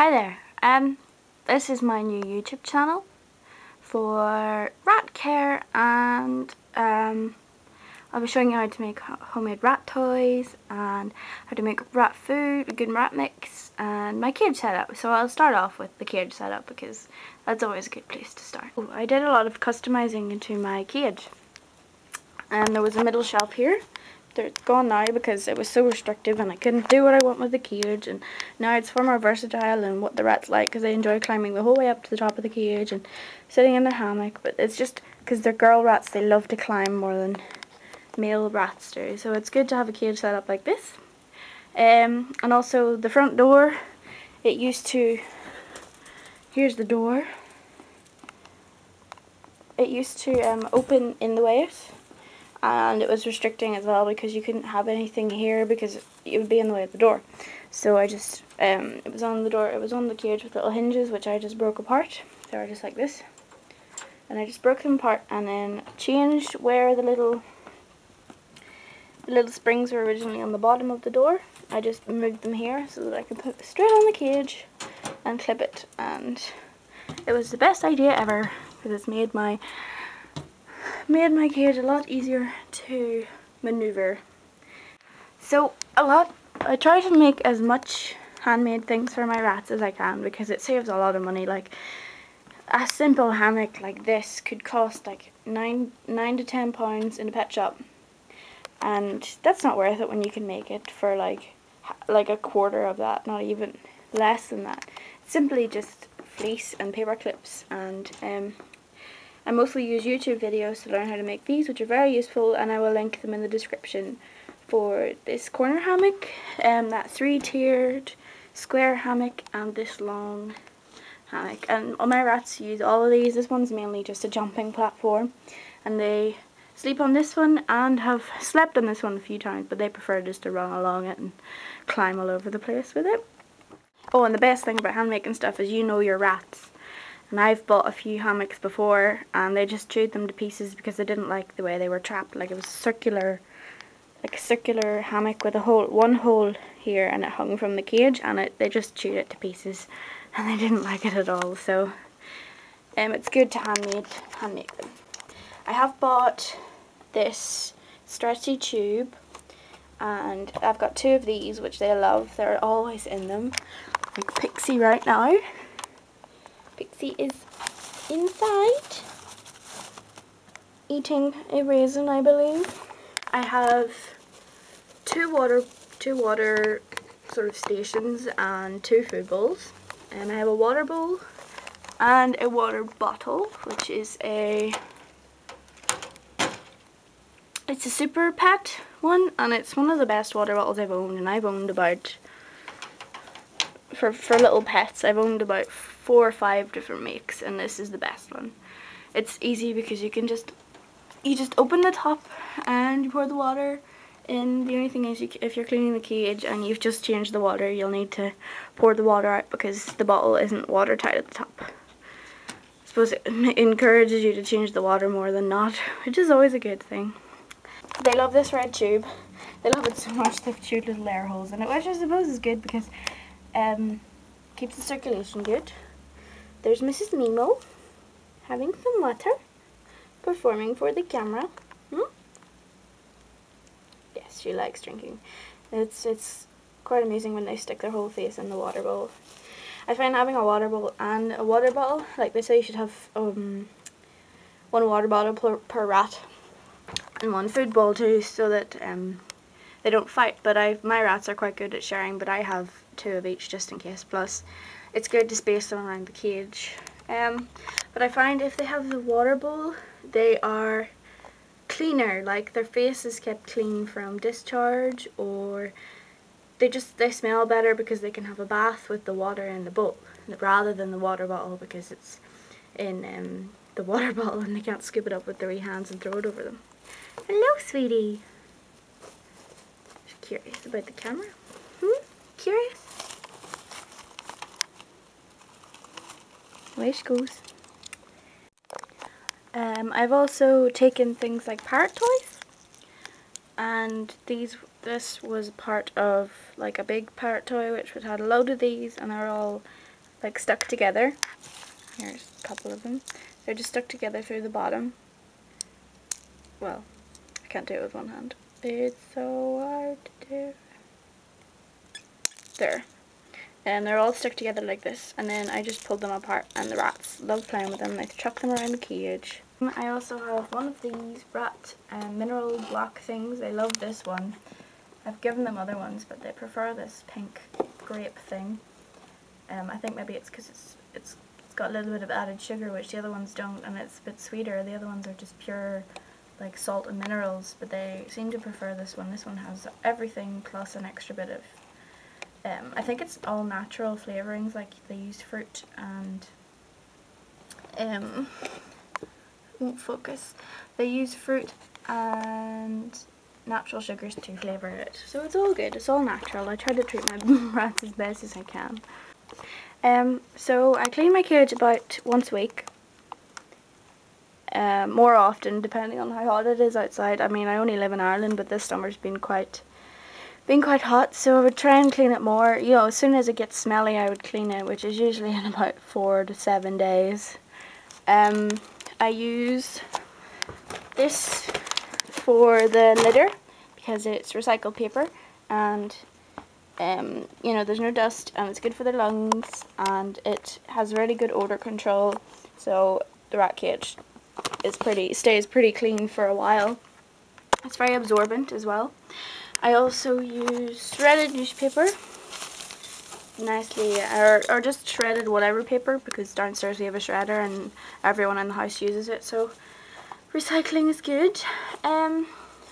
Hi there, this is my new YouTube channel for rat care, and I'll be showing you how to make homemade rat toys and how to make rat food, a good rat mix, and my cage setup. So I'll start off with the cage setup because that's always a good place to start. Oh, I did a lot of customizing into my cage, and there was a middle shelf here. It's gone now because it was so restrictive and I couldn't do what I want with the cage, and now it's far more versatile and what the rats like because they enjoy climbing the whole way up to the top of the cage and sitting in their hammock. But it's just because they're girl rats, they love to climb more than male rats do, so it's good to have a cage set up like this. And also the front door, it used to, here's the door, it used to open in the way, and it was restricting as well because you couldn't have anything here because it would be in the way of the door. So I just, it was on the door, it was on the cage with little hinges which I just broke apart. They were just like this. And I just broke them apart and then changed where the little springs were originally on the bottom of the door. I just moved them here so that I could put it straight on the cage and clip it, and it was the best idea ever because it's made my cage a lot easier to maneuver. So I try to make as much handmade things for my rats as I can because it saves a lot of money. Like a simple hammock like this could cost like nine to £10 in a pet shop, and that's not worth it when you can make it for like a quarter of that, not even less than that. It's simply just fleece and paper clips, and I mostly use YouTube videos to learn how to make these, which are very useful, and I will link them in the description for this corner hammock, that 3-tiered square hammock, and this long hammock. And all my rats use all of these. This one's mainly just a jumping platform, and they sleep on this one and have slept on this one a few times, but they prefer just to run along it and climb all over the place with it. Oh, and the best thing about hand making stuff is you know your rats. And I've bought a few hammocks before and they just chewed them to pieces because they didn't like the way they were trapped. Like it was circular, like a circular hammock with one hole here, and it hung from the cage, and they just chewed it to pieces and they didn't like it at all. So it's good to hand make them. I have bought this stretchy tube, and I've got 2 of these which they love. They're always in them, like Pixie right now. Pixie is inside eating a raisin, I believe. I have two water sort of stations and 2 food bowls, and I have a water bowl and a water bottle, which is it's a super pet one, and it's one of the best water bottles I've owned, and I've owned about, for little pets, I've owned about 4 or 5 different makes, and this is the best one. It's easy because you just open the top and you pour the water in. The only thing is if you're cleaning the cage and you've just changed the water, you'll need to pour the water out because the bottle isn't watertight at the top. I suppose it encourages you to change the water more than not, which is always a good thing. They love this red tube. They love it so much they've chewed little air holes in it, which I suppose is good because keeps the circulation good. There's Mrs. Meemo having some water, performing for the camera. Yes, she likes drinking. It's quite amusing when they stick their whole face in the water bowl. I find having a water bowl and a water bottle, like they say you should have 1 water bottle per rat and 1 food bowl too, so that they don't fight. But my rats are quite good at sharing, but I have 2 of each just in case. Plus it's good to space them around the cage. But I find if they have the water bowl, they are cleaner, like their face is kept clean from discharge, or they smell better because they can have a bath with the water in the bowl rather than the water bottle, because it's in the water bottle and they can't scoop it up with their wee hands and throw it over them. Hello, sweetie. Just curious about the camera? Curious? Away she goes. I've also taken things like parrot toys, and this was part of like a big parrot toy which had a load of these, and they're all like stuck together. Here's a couple of them. They're just stuck together through the bottom. Well, I can't do it with one hand. It's so hard to do. There. And they're all stuck together like this. And then I just pulled them apart, and the rats love playing with them. They chuck them around the cage. I also have one of these rat mineral block things. They love this one. I've given them other ones, but they prefer this pink grape thing. I think maybe it's because it's got a little bit of added sugar, which the other ones don't, and it's a bit sweeter. The other ones are just pure like salt and minerals, but they seem to prefer this one. This one has everything plus an extra bit of I think it's all natural flavourings, like they use fruit and won't focus. They use fruit and natural sugars to flavour it, so it's all good. It's all natural. I try to treat my rats as best as I can. So I clean my cage about once a week. More often depending on how hot it is outside. I mean, I only live in Ireland, but this summer's been quite hot, so I would try and clean it more. You know, as soon as it gets smelly I would clean it, which is usually in about 4 to 7 days. I use this for the litter because it's recycled paper, and you know, there's no dust, and it's good for the lungs, and it has really good odor control, so the rat cage stays pretty clean for a while. It's very absorbent as well. I also use shredded newspaper, nicely, or just shredded whatever paper, because downstairs we have a shredder and everyone in the house uses it, so recycling is good.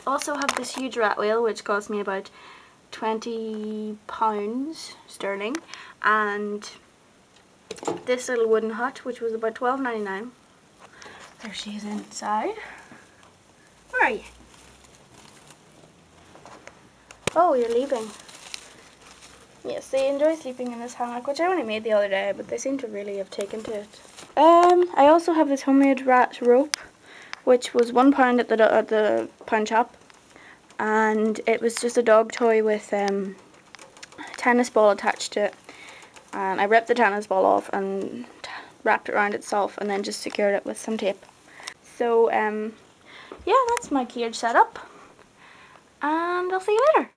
Also have this huge rat wheel, which cost me about £20 sterling, and this little wooden hut, which was about £12.99. There she is inside. Where are you? Oh, you're leaving. Yes, they enjoy sleeping in this hammock, which I only made the other day, but they seem to really have taken to it. I also have this homemade rat rope, which was £1 at the pound shop, and it was just a dog toy with a tennis ball attached to it, and I ripped the tennis ball off and wrapped it around itself, and then just secured it with some tape. So yeah, that's my cage setup, and I'll see you later.